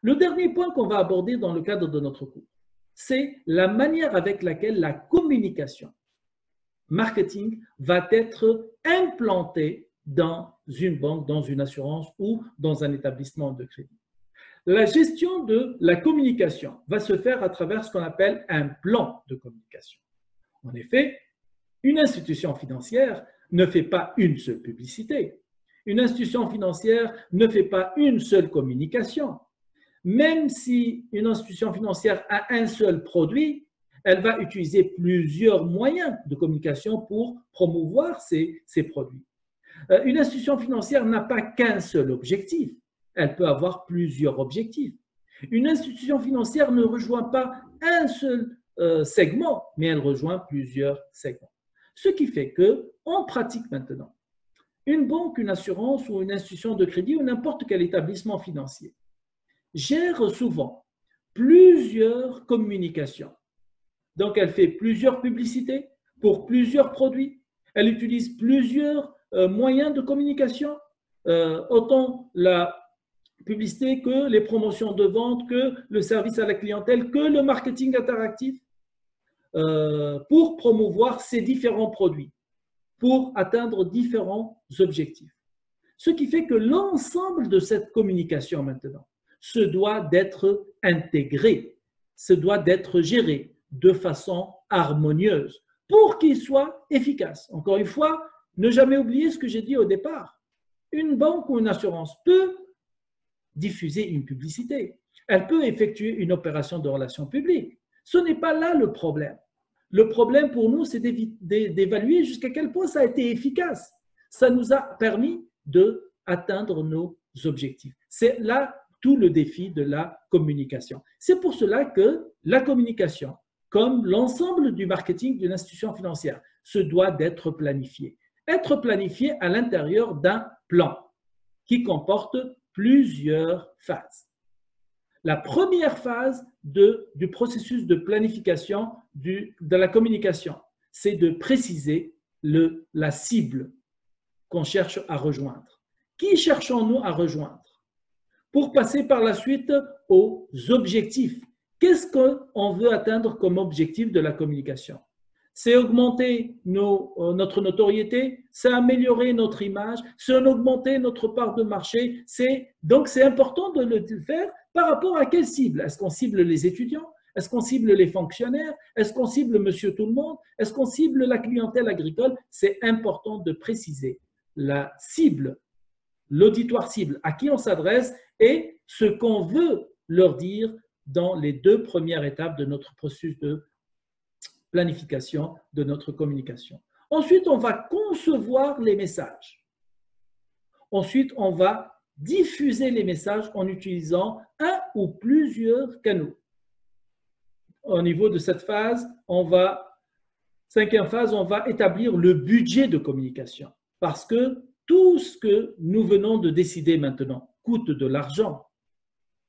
Le dernier point qu'on va aborder dans le cadre de notre cours, c'est la manière avec laquelle la communication marketing va être implantée dans une banque, dans une assurance ou dans un établissement de crédit. La gestion de la communication va se faire à travers ce qu'on appelle un plan de communication. En effet, une institution financière ne fait pas une seule publicité. Une institution financière ne fait pas une seule communication. Même si une institution financière a un seul produit, elle va utiliser plusieurs moyens de communication pour promouvoir ses produits. Une institution financière n'a pas qu'un seul objectif. Elle peut avoir plusieurs objectifs. Une institution financière ne rejoint pas un seul segment, mais elle rejoint plusieurs segments. Ce qui fait qu'on pratique maintenant une banque, une assurance ou une institution de crédit ou n'importe quel établissement financier gère souvent plusieurs communications. Donc, elle fait plusieurs publicités pour plusieurs produits. Elle utilise plusieurs moyens de communication, autant la publicité que les promotions de vente, que le service à la clientèle, que le marketing interactif, pour promouvoir ces différents produits, pour atteindre différents objectifs. Ce qui fait que l'ensemble de cette communication maintenant se doit d'être intégré, se doit d'être géré de façon harmonieuse pour qu'il soit efficace. Encore une fois, ne jamais oublier ce que j'ai dit au départ. Une banque ou une assurance peut diffuser une publicité. Elle peut effectuer une opération de relations publiques. Ce n'est pas là le problème. Le problème pour nous, c'est d'évaluer jusqu'à quel point ça a été efficace. Ça nous a permis d'atteindre nos objectifs. C'est là tout le défi de la communication. C'est pour cela que la communication, comme l'ensemble du marketing d'une institution financière, se doit d'être planifiée. Être planifiée à l'intérieur d'un plan qui comporte plusieurs phases. La première phase du processus de planification de la communication, c'est de préciser la cible qu'on cherche à rejoindre. Qui cherchons-nous à rejoindre? Pour passer par la suite aux objectifs. Qu'est-ce qu'on veut atteindre comme objectif de la communication? C'est augmenter notre notoriété, c'est améliorer notre image, c'est augmenter notre part de marché. Donc, c'est important de le faire par rapport à quelle cible? Est-ce qu'on cible les étudiants? Est-ce qu'on cible les fonctionnaires? Est-ce qu'on cible monsieur tout le monde? Est-ce qu'on cible la clientèle agricole? C'est important de préciser la cible, l'auditoire cible, à qui on s'adresse et ce qu'on veut leur dire dans les deux premières étapes de notre processus de planification de notre communication. Ensuite, on va concevoir les messages. Ensuite, on va diffuser les messages en utilisant un ou plusieurs canaux. Au niveau de cette phase, cinquième phase, on va établir le budget de communication parce que tout ce que nous venons de décider maintenant coûte de l'argent.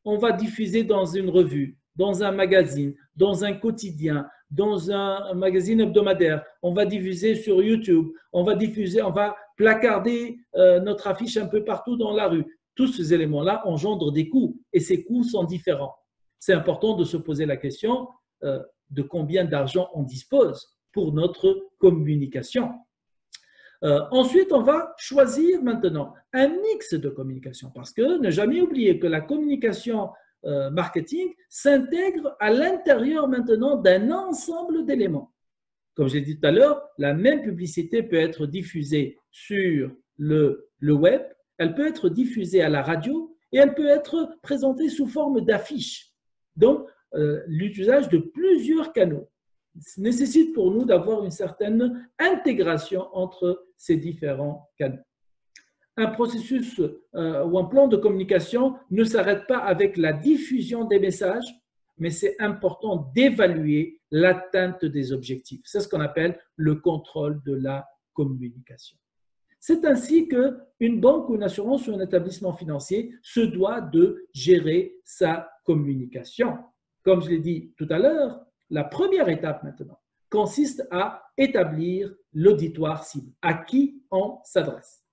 On va diffuser dans une revue, dans un magazine, dans un quotidien, dans un magazine hebdomadaire, on va diffuser sur YouTube, on va placarder notre affiche un peu partout dans la rue. Tous ces éléments-là engendrent des coûts et ces coûts sont différents. C'est important de se poser la question de combien d'argent on dispose pour notre communication. Ensuite, on va choisir maintenant un mix de communication parce que ne jamais oublier que la communication marketing s'intègre à l'intérieur maintenant d'un ensemble d'éléments. Comme j'ai dit tout à l'heure, la même publicité peut être diffusée sur le web, elle peut être diffusée à la radio et elle peut être présentée sous forme d'affiches. Donc, l'usage de plusieurs canaux nécessite pour nous d'avoir une certaine intégration entre ces différents canaux. Un processus ou un plan de communication ne s'arrête pas avec la diffusion des messages, mais c'est important d'évaluer l'atteinte des objectifs. C'est ce qu'on appelle le contrôle de la communication. C'est ainsi qu'une banque ou une assurance ou un établissement financier se doit de gérer sa communication. Comme je l'ai dit tout à l'heure, la première étape maintenant consiste à établir l'auditoire cible, à qui on s'adresse.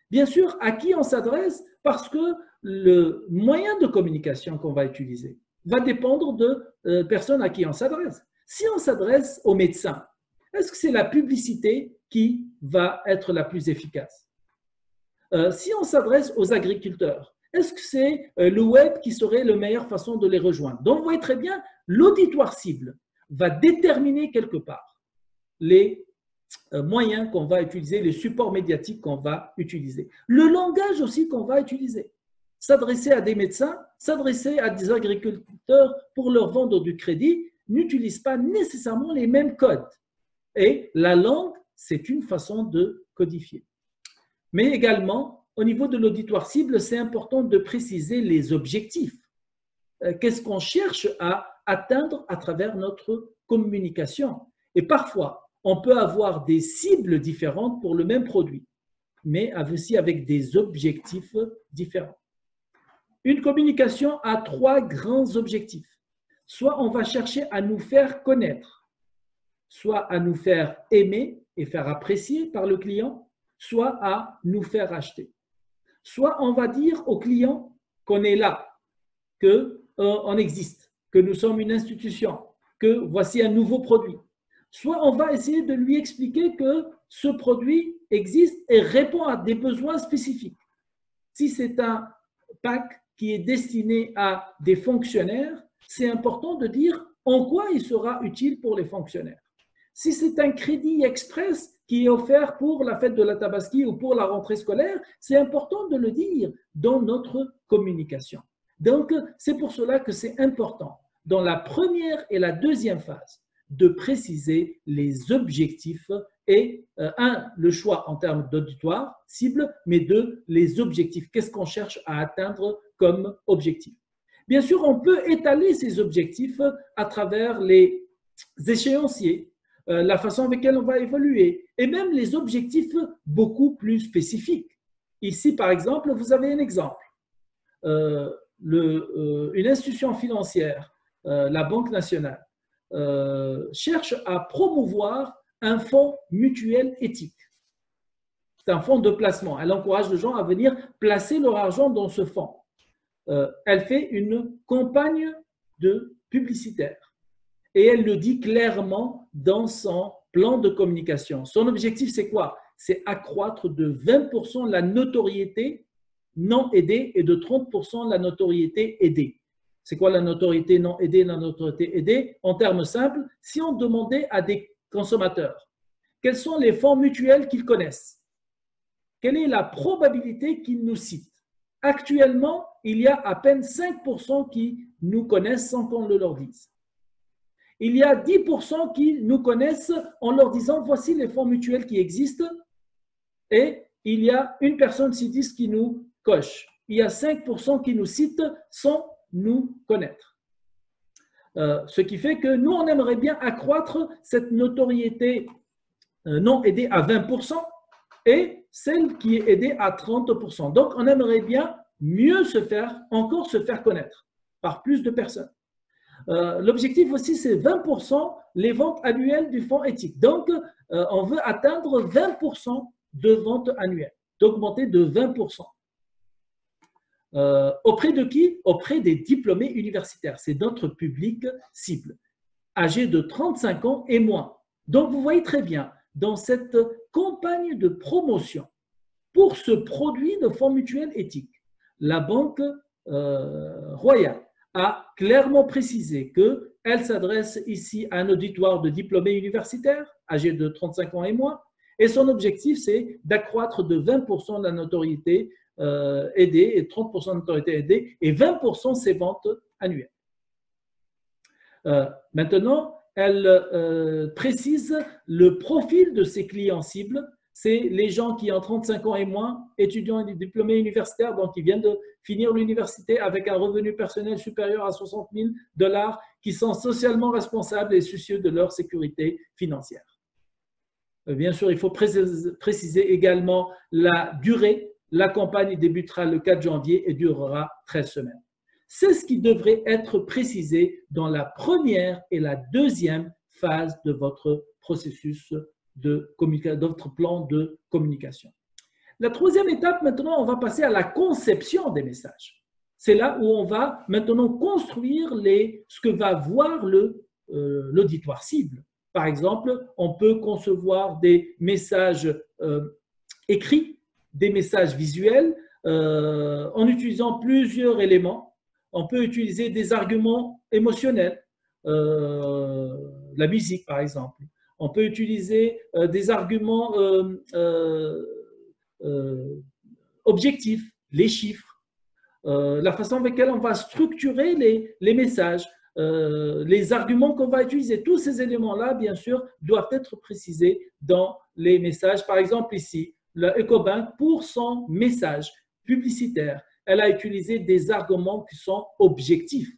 Bien sûr, à qui on s'adresse parce que le moyen de communication qu'on va utiliser va dépendre de personnes à qui on s'adresse. Si on s'adresse aux médecins, est-ce que c'est la publicité qui va être la plus efficace? Si on s'adresse aux agriculteurs, est-ce que c'est le web qui serait la meilleure façon de les rejoindre? Donc, vous voyez très bien, l'auditoire cible va déterminer quelque part les moyens qu'on va utiliser, les supports médiatiques qu'on va utiliser. Le langage aussi qu'on va utiliser. S'adresser à des médecins, s'adresser à des agriculteurs pour leur vendre du crédit n'utilise pas nécessairement les mêmes codes. Et la langue, c'est une façon de codifier. Mais également, au niveau de l'auditoire cible, c'est important de préciser les objectifs. Qu'est-ce qu'on cherche à atteindre à travers notre communication? Et parfois, on peut avoir des cibles différentes pour le même produit, mais aussi avec des objectifs différents. Une communication a 3 grands objectifs. Soit on va chercher à nous faire connaître, soit à nous faire aimer et faire apprécier par le client, soit à nous faire acheter. Soit on va dire au client qu'on est là, qu'on existe, que nous sommes une institution, que voici un nouveau produit. Soit on va essayer de lui expliquer que ce produit existe et répond à des besoins spécifiques. Si c'est un pack qui est destiné à des fonctionnaires, c'est important de dire en quoi il sera utile pour les fonctionnaires. Si c'est un crédit express qui est offert pour la fête de la Tabaski ou pour la rentrée scolaire, c'est important de le dire dans notre communication. Donc, c'est pour cela que c'est important, dans la première et la deuxième phase, de préciser les objectifs et, le choix en termes d'auditoire cible, mais les objectifs. Qu'est-ce qu'on cherche à atteindre comme objectif? Bien sûr, on peut étaler ces objectifs à travers les échéanciers, la façon avec laquelle on va évoluer, et même les objectifs beaucoup plus spécifiques. Ici, par exemple, vous avez un exemple. Une institution financière, la Banque nationale, cherche à promouvoir un fonds mutuel éthique. C'est un fonds de placement. Elle encourage les gens à venir placer leur argent dans ce fonds. Elle fait une campagne publicitaire et elle le dit clairement dans son plan de communication. Son objectif, c'est quoi? C'est accroître de 20% la notoriété non aidée et de 30% la notoriété aidée. C'est quoi la notoriété non aidée, la notoriété aidée? En termes simples, si on demandait à des consommateurs quels sont les fonds mutuels qu'ils connaissent, quelle est la probabilité qu'ils nous citent? Actuellement, il y a à peine 5% qui nous connaissent sans qu'on le leur dise. Il y a 10% qui nous connaissent en leur disant voici les fonds mutuels qui existent, et il y a une personne sur 10 qui nous coche. Il y a 5% qui nous citent sans nous connaître. Ce qui fait que nous, on aimerait bien accroître cette notoriété non aidée à 20% et celle qui est aidée à 30%. Donc, on aimerait bien mieux encore se faire connaître par plus de personnes. L'objectif aussi, c'est 20% les ventes annuelles du fonds éthique. Donc, on veut atteindre 20% de ventes annuelles, d'augmenter de 20%. Auprès de qui? Auprès des diplômés universitaires. C'est notre public cible, âgé de 35 ans et moins. Donc, vous voyez très bien, dans cette campagne de promotion pour ce produit de fonds mutuels éthiques, la Banque Royale a clairement précisé qu'elle s'adresse ici à un auditoire de diplômés universitaires âgés de 35 ans et moins, et son objectif, c'est d'accroître de 20% la notoriété aidée et 30% de notoriété aidée et 20% ses ventes annuelles. Maintenant, elle précise le profil de ses clients cibles. C'est les gens qui ont 35 ans et moins, étudiants et diplômés universitaires, donc qui viennent de finir l'université avec un revenu personnel supérieur à 60 000 $, qui sont socialement responsables et soucieux de leur sécurité financière. Bien sûr, il faut préciser également la durée. La campagne débutera le 4 janvier et durera 13 semaines. C'est ce qui devrait être précisé dans la première et la deuxième phase de votre processus de votre plan de communication. La troisième étape, maintenant, on va passer à la conception des messages. C'est là où on va maintenant construire ce que va voir l'auditoire cible. Par exemple, on peut concevoir des messages écrits, des messages visuels, en utilisant plusieurs éléments. On peut utiliser des arguments émotionnels, la musique par exemple. On peut utiliser des arguments objectifs, les chiffres, la façon avec laquelle on va structurer les messages, les arguments qu'on va utiliser. Tous ces éléments-là, bien sûr, doivent être précisés dans les messages. Par exemple, ici, le Ecobank, pour son message publicitaire, elle a utilisé des arguments qui sont objectifs.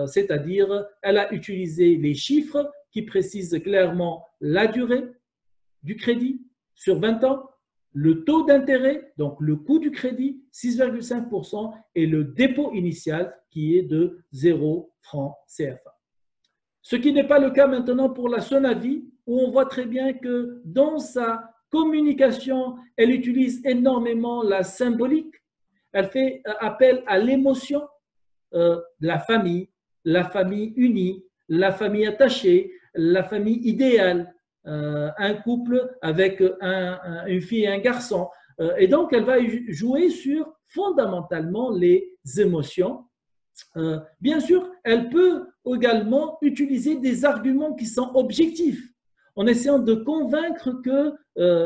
C'est-à-dire, elle a utilisé les chiffres qui précisent clairement la durée du crédit sur 20 ans, le taux d'intérêt, donc le coût du crédit, 6,5%, et le dépôt initial qui est de 0 francs CFA. Ce qui n'est pas le cas maintenant pour la Sonavi, où on voit très bien que dans sa communication, elle utilise énormément la symbolique, elle fait appel à l'émotion, la famille unie, la famille attachée, la famille idéale, un couple avec une fille et un garçon. Et donc, elle va jouer sur fondamentalement les émotions. Bien sûr, elle peut également utiliser des arguments qui sont objectifs, en essayant de convaincre que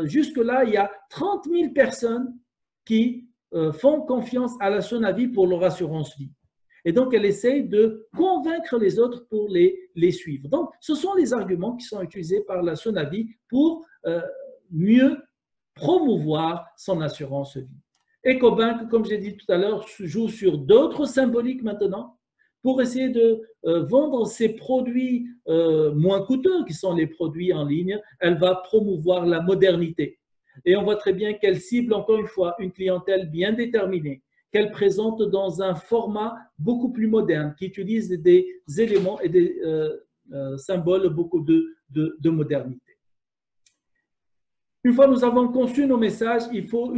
jusque-là, il y a 30 000 personnes qui font confiance à la Sonavi pour leur assurance vie. Et donc, elle essaye de convaincre les autres pour les suivre. Donc, ce sont les arguments qui sont utilisés par la Sonavi pour mieux promouvoir son assurance vie. Ecobank, comme j'ai dit tout à l'heure, joue sur d'autres symboliques maintenant pour essayer de vendre ses produits moins coûteux, qui sont les produits en ligne. Elle va promouvoir la modernité. Et on voit très bien qu'elle cible, encore une fois, une clientèle bien déterminée, qu'elle présente dans un format beaucoup plus moderne, qui utilise des éléments et des symboles beaucoup de modernité. Une fois nous avons conçu nos messages, il faut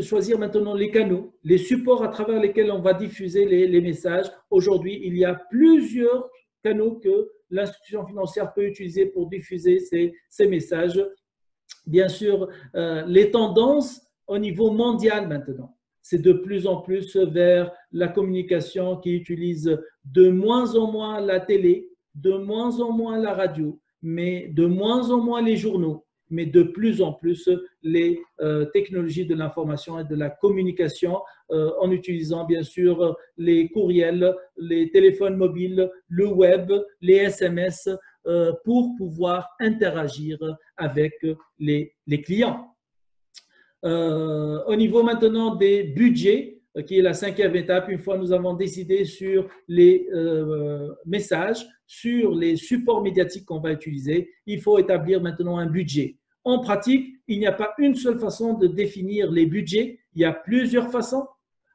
choisir maintenant les canaux, les supports à travers lesquels on va diffuser les messages. Aujourd'hui, il y a plusieurs canaux que l'institution financière peut utiliser pour diffuser ces messages. Bien sûr, les tendances au niveau mondial maintenant, c'est de plus en plus vers la communication qui utilise de moins en moins la télé, de moins en moins la radio, mais de moins en moins les journaux, mais de plus en plus les technologies de l'information et de la communication en utilisant bien sûr les courriels, les téléphones mobiles, le web, les SMS pour pouvoir interagir avec les clients. Au niveau maintenant des budgets, qui est la cinquième étape, une fois nous avons décidé sur les messages, sur les supports médiatiques qu'on va utiliser, il faut établir maintenant un budget. En pratique, il n'y a pas une seule façon de définir les budgets, il y a plusieurs façons.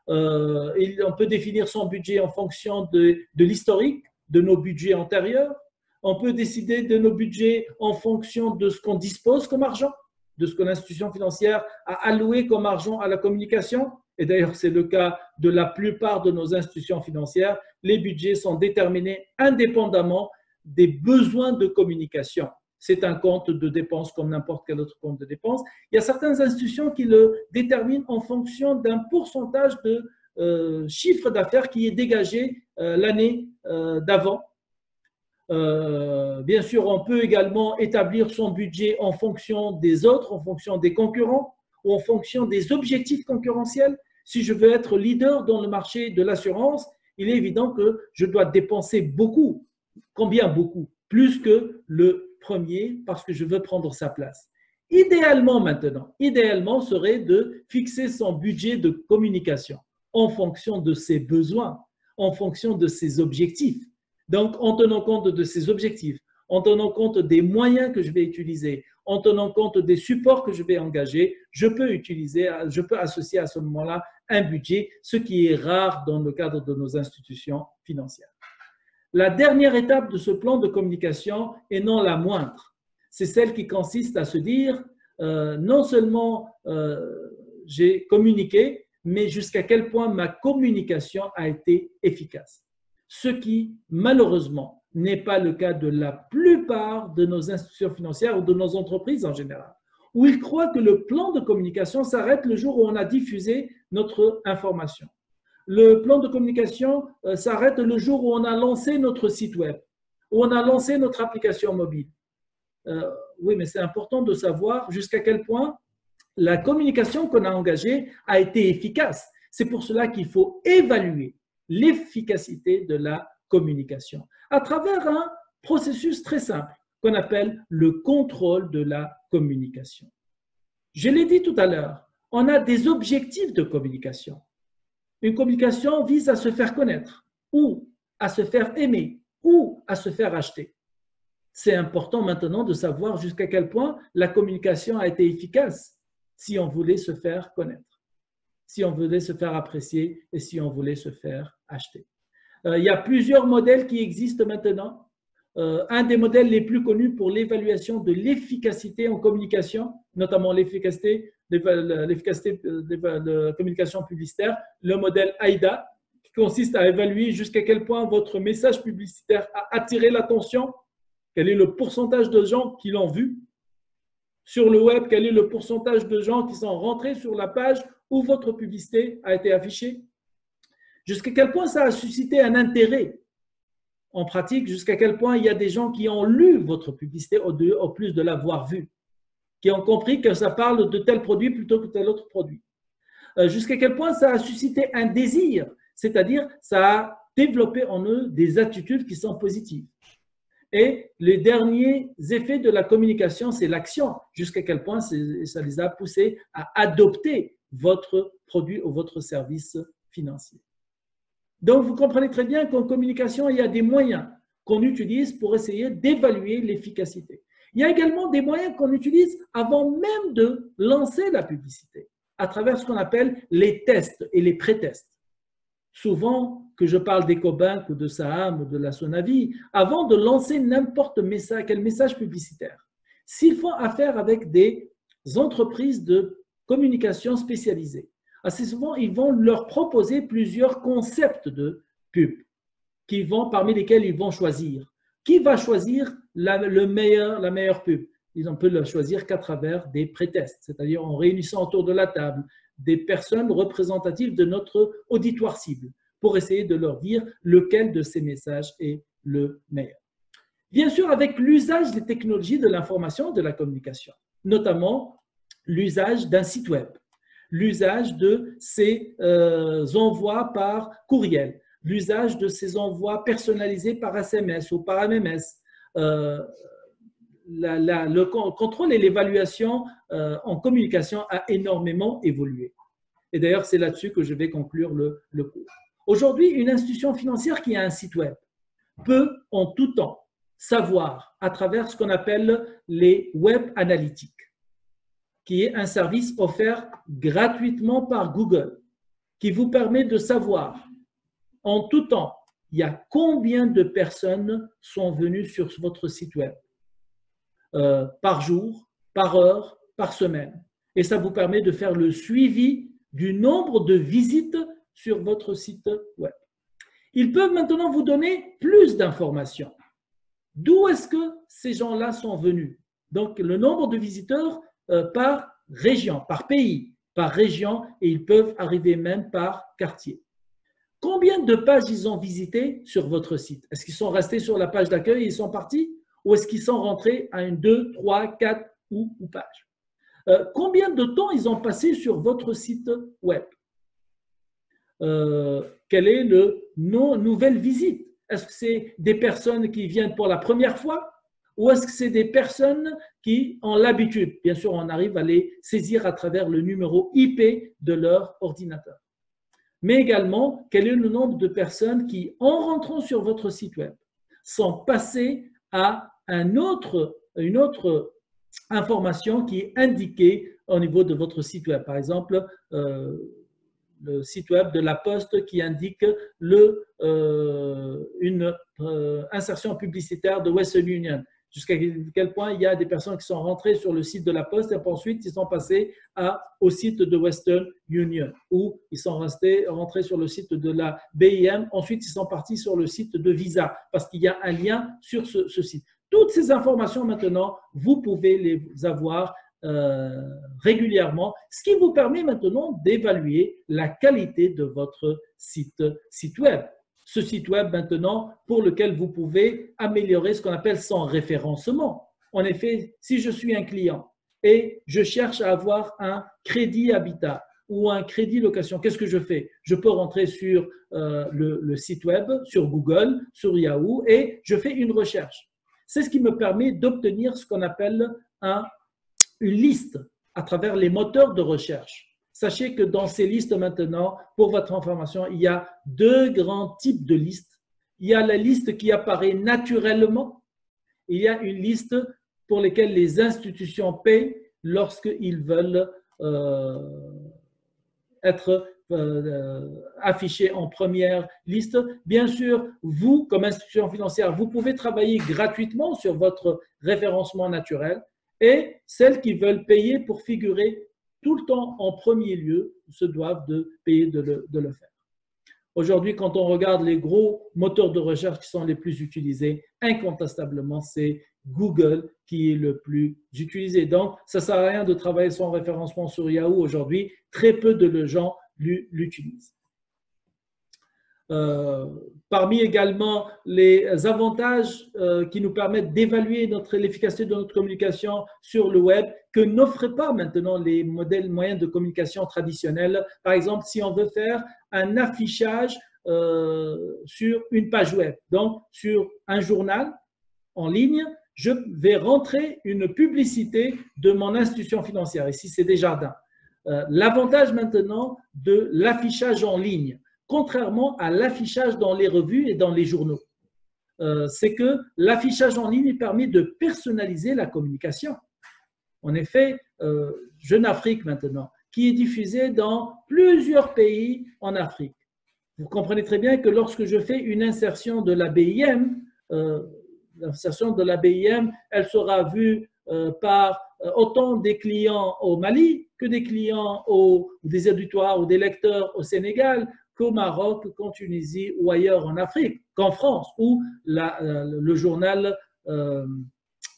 On peut définir son budget en fonction de l'historique, de nos budgets antérieurs. On peut décider de nos budgets en fonction de ce qu'on dispose comme argent, de ce que l'institution financière a alloué comme argent à la communication. Et d'ailleurs, c'est le cas de la plupart de nos institutions financières. Les budgets sont déterminés indépendamment des besoins de communication. C'est un compte de dépenses comme n'importe quel autre compte de dépenses. Il y a certaines institutions qui le déterminent en fonction d'un pourcentage de chiffre d'affaires qui est dégagé l'année d'avant. Bien sûr, on peut également établir son budget en fonction des autres, en fonction des concurrents ou en fonction des objectifs concurrentiels. Si je veux être leader dans le marché de l'assurance, il est évident que je dois dépenser beaucoup. Combien beaucoup? Plus que le premier parce que je veux prendre sa place. Idéalement maintenant, idéalement serait de fixer son budget de communication en fonction de ses besoins, en fonction de ses objectifs. Donc, en tenant compte de ces objectifs, en tenant compte des moyens que je vais utiliser, en tenant compte des supports que je vais engager, je peux associer à ce moment-là un budget, ce qui est rare dans le cadre de nos institutions financières. La dernière étape de ce plan de communication, et non la moindre, c'est celle qui consiste à se dire non seulement j'ai communiqué, mais jusqu'à quel point ma communication a été efficace. Ce qui, malheureusement, n'est pas le cas de la plupart de nos institutions financières ou de nos entreprises en général, où ils croient que le plan de communication s'arrête le jour où on a diffusé notre information. Le plan de communication s'arrête le jour où on a lancé notre site web, où on a lancé notre application mobile. Oui, mais c'est important de savoir jusqu'à quel point la communication qu'on a engagée a été efficace. C'est pour cela qu'il faut évaluer l'efficacité de la communication à travers un processus très simple qu'on appelle le contrôle de la communication. Je l'ai dit tout à l'heure, on a des objectifs de communication. Une communication vise à se faire connaître ou à se faire aimer ou à se faire acheter. C'est important maintenant de savoir jusqu'à quel point la communication a été efficace si on voulait se faire connaître, si on voulait se faire apprécier et si on voulait se faire acheter. Il y a plusieurs modèles qui existent maintenant. Un des modèles les plus connus pour l'évaluation de l'efficacité en communication, notamment l'efficacité de communication publicitaire, le modèle AIDA, qui consiste à évaluer jusqu'à quel point votre message publicitaire a attiré l'attention, quel est le pourcentage de gens qui l'ont vu sur le web, quel est le pourcentage de gens qui sont rentrés sur la page où votre publicité a été affichée, jusqu'à quel point ça a suscité un intérêt en pratique, jusqu'à quel point il y a des gens qui ont lu votre publicité au plus de l'avoir vue, qui ont compris que ça parle de tel produit plutôt que tel autre produit. Jusqu'à quel point ça a suscité un désir, c'est-à-dire ça a développé en eux des attitudes qui sont positives. Et les derniers effets de la communication, c'est l'action, jusqu'à quel point ça les a poussés à adopter votre produit ou votre service financier. Donc, vous comprenez très bien qu'en communication, il y a des moyens qu'on utilise pour essayer d'évaluer l'efficacité. Il y a également des moyens qu'on utilise avant même de lancer la publicité, à travers ce qu'on appelle les tests et les pré-tests. Souvent, que je parle d'Ecobank ou de Saham ou de la Sonavi, avant de lancer n'importe quel message publicitaire, s'ils font affaire avec des entreprises de communication spécialisées, assez souvent, ils vont leur proposer plusieurs concepts de pub parmi lesquels ils vont choisir. Qui va choisir la meilleure pub? On peut le choisir qu'à travers des pré-tests, c'est-à-dire en réunissant autour de la table des personnes représentatives de notre auditoire cible pour essayer de leur dire lequel de ces messages est le meilleur. Bien sûr, avec l'usage des technologies de l'information et de la communication, notamment l'usage d'un site web, l'usage de ces envois par courriel, l'usage de ces envois personnalisés par SMS ou par MMS, le contrôle et l'évaluation en communication a énormément évolué. Et d'ailleurs, c'est là-dessus que je vais conclure le cours. Aujourd'hui, une institution financière qui a un site web peut en tout temps savoir à travers ce qu'on appelle les web analytics, qui est un service offert gratuitement par Google, qui vous permet de savoir en tout temps il y a combien de personnes sont venues sur votre site web par jour, par heure, par semaine. Et ça vous permet de faire le suivi du nombre de visites sur votre site web. Ils peuvent maintenant vous donner plus d'informations. D'où est-ce que ces gens-là sont venus? Donc, le nombre de visiteurs par région, par pays, par région, et ils peuvent arriver même par quartier. Combien de pages ils ont visité sur votre site? Est-ce qu'ils sont restés sur la page d'accueil et ils sont partis? Ou est-ce qu'ils sont rentrés à une, 2, 3, 4 ou pages? Combien de temps ils ont passé sur votre site web? Quel est le nouvelle visite? Est-ce que c'est des personnes qui viennent pour la première fois ou est-ce que c'est des personnes qui ont l'habitude? Bien sûr, on arrive à les saisir à travers le numéro IP de leur ordinateur. Mais également, quel est le nombre de personnes qui, en rentrant sur votre site web, sont passées à une autre information qui est indiquée au niveau de votre site web. Par exemple, le site web de la Poste qui indique une insertion publicitaire de Western Union. jusqu'à quel point il y a des personnes qui sont rentrées sur le site de la Poste et ensuite ils sont passés au site de Western Union, ou ils sont rentrés sur le site de la BIM, ensuite ils sont partis sur le site de Visa, parce qu'il y a un lien sur ce site. Toutes ces informations maintenant, vous pouvez les avoir régulièrement, ce qui vous permet maintenant d'évaluer la qualité de votre site web. Ce site web maintenant pour lequel vous pouvez améliorer ce qu'on appelle son référencement. En effet, si je suis un client et je cherche à avoir un crédit habitat ou un crédit location, qu'est-ce que je fais? Je peux rentrer sur le site web, sur Google, sur Yahoo et je fais une recherche. C'est ce qui me permet d'obtenir ce qu'on appelle une liste à travers les moteurs de recherche. Sachez que dans ces listes maintenant, pour votre information, il y a deux grands types de listes. Il y a la liste qui apparaît naturellement. Il y a une liste pour laquelle les institutions payent lorsqu'ils veulent être affichés en première liste. Bien sûr, vous, comme institution financière, vous pouvez travailler gratuitement sur votre référencement naturel. Et celles qui veulent payer pour figurer tout le temps en premier lieu se doivent de payer de le faire. Aujourd'hui, quand on regarde les gros moteurs de recherche qui sont les plus utilisés, incontestablement, c'est Google qui est le plus utilisé. Donc, ça ne sert à rien de travailler son référencement sur Yahoo aujourd'hui. Très peu de gens l'utilisent. Parmi également les avantages qui nous permettent d'évaluer l'efficacité de notre communication sur le web que n'offrent pas maintenant les moyens de communication traditionnels. Par exemple, si on veut faire un affichage sur une page web, donc sur un journal en ligne, je vais rentrer une publicité de mon institution financière. Ici, c'est Desjardins. L'avantage maintenant de l'affichage en ligne, contrairement à l'affichage dans les revues et dans les journaux, c'est que l'affichage en ligne permet de personnaliser la communication. En effet, Jeune Afrique maintenant, qui est diffusé dans plusieurs pays en Afrique. Vous comprenez très bien que lorsque je fais une insertion de la BIM, elle sera vue par autant des clients au Mali que des clients des éditoires ou des lecteurs au Sénégal, qu'au Maroc, qu'en Tunisie ou ailleurs en Afrique, qu'en France, où le journal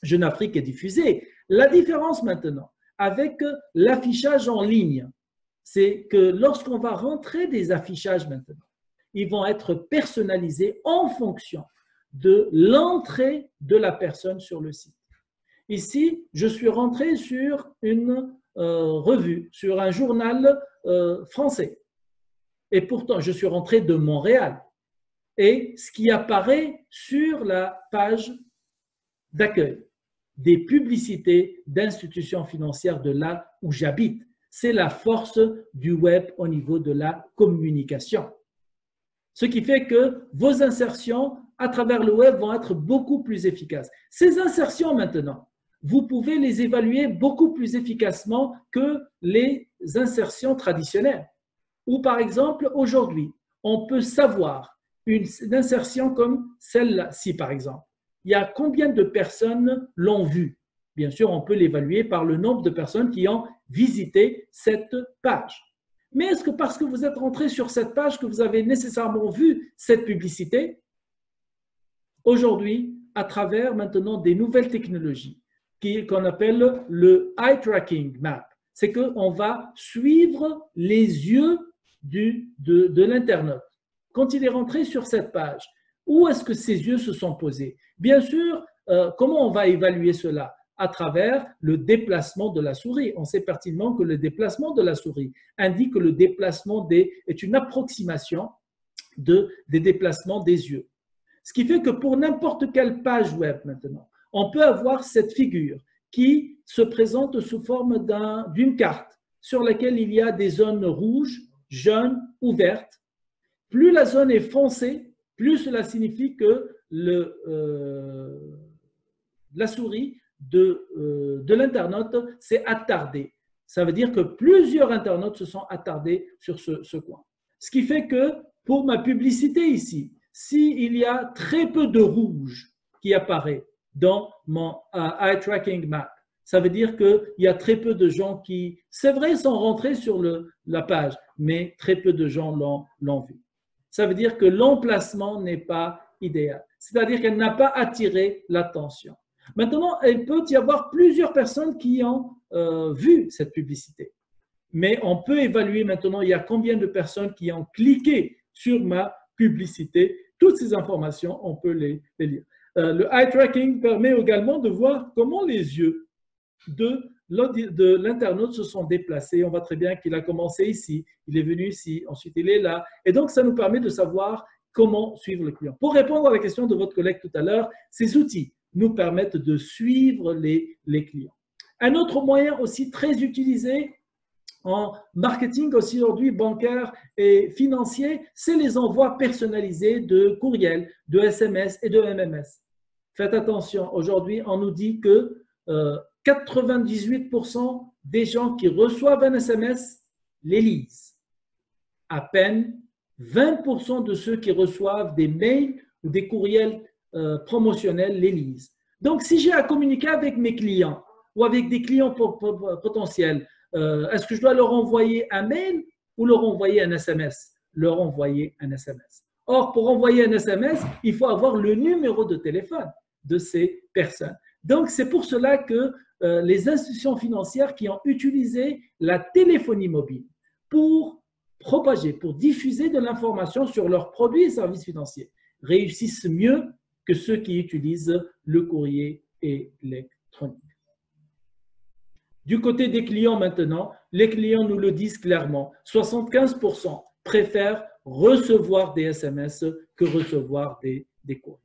Jeune Afrique est diffusé. La différence maintenant avec l'affichage en ligne, c'est que lorsqu'on va rentrer des affichages maintenant, ils vont être personnalisés en fonction de l'entrée de la personne sur le site. Ici, je suis rentré sur une revue, sur un journal français. Et pourtant, je suis rentré de Montréal. Et ce qui apparaît sur la page d'accueil des publicités d'institutions financières de là où j'habite, c'est la force du web au niveau de la communication. Ce qui fait que vos insertions à travers le web vont être beaucoup plus efficaces. Ces insertions maintenant, vous pouvez les évaluer beaucoup plus efficacement que les insertions traditionnelles. Ou par exemple, aujourd'hui, on peut savoir une insertion comme celle-ci, par exemple. Il y a combien de personnes l'ont vue? Bien sûr, on peut l'évaluer par le nombre de personnes qui ont visité cette page. Mais est-ce que parce que vous êtes rentré sur cette page que vous avez nécessairement vu cette publicité? Aujourd'hui, à travers maintenant des nouvelles technologies qu'on appelle le eye tracking map, c'est qu'on va suivre les yeux de l'internaute. Quand il est rentré sur cette page, où est-ce que ses yeux se sont posés? Bien sûr, comment on va évaluer cela? À travers le déplacement de la souris. On sait pertinemment que le déplacement de la souris indique que le déplacement est une approximation des déplacements des yeux. Ce qui fait que pour n'importe quelle page web maintenant, on peut avoir cette figure qui se présente sous forme d'une carte sur laquelle il y a des zones rouges, jaunes ou vertes. Plus la zone est foncée, plus cela signifie que la souris de l'internaute s'est attardée. Ça veut dire que plusieurs internautes se sont attardés sur ce coin. Ce qui fait que pour ma publicité ici, s'il y a très peu de rouge qui apparaît, dans mon eye tracking map. Ça veut dire qu'il y a très peu de gens qui, c'est vrai, sont rentrés sur la page, mais très peu de gens l'ont vu. Ça veut dire que l'emplacement n'est pas idéal. C'est-à-dire qu'elle n'a pas attiré l'attention. Maintenant, il peut y avoir plusieurs personnes qui ont vu cette publicité. Mais on peut évaluer maintenant, il y a combien de personnes qui ont cliqué sur ma publicité. Toutes ces informations, on peut les lire. Le eye tracking permet également de voir comment les yeux de l'internaute se sont déplacés. On voit très bien qu'il a commencé ici, il est venu ici, ensuite il est là. Et donc, ça nous permet de savoir comment suivre le client. Pour répondre à la question de votre collègue tout à l'heure, ces outils nous permettent de suivre les clients. Un autre moyen aussi très utilisé en marketing aussi aujourd'hui bancaire et financier, c'est les envois personnalisés de courriels, de SMS et de MMS. Faites attention, aujourd'hui, on nous dit que 98% des gens qui reçoivent un SMS les lisent. À peine 20% de ceux qui reçoivent des mails ou des courriels promotionnels les lisent. Donc, si j'ai à communiquer avec mes clients ou avec des clients potentiels, est-ce que je dois leur envoyer un mail ou leur envoyer un SMS? Leur envoyer un SMS. Or, pour envoyer un SMS, il faut avoir le numéro de téléphone de ces personnes. Donc, c'est pour cela que les institutions financières qui ont utilisé la téléphonie mobile pour propager, pour diffuser de l'information sur leurs produits et services financiers réussissent mieux que ceux qui utilisent le courrier électronique. Du côté des clients maintenant, les clients nous le disent clairement, 75% préfèrent recevoir des SMS que recevoir des courriels.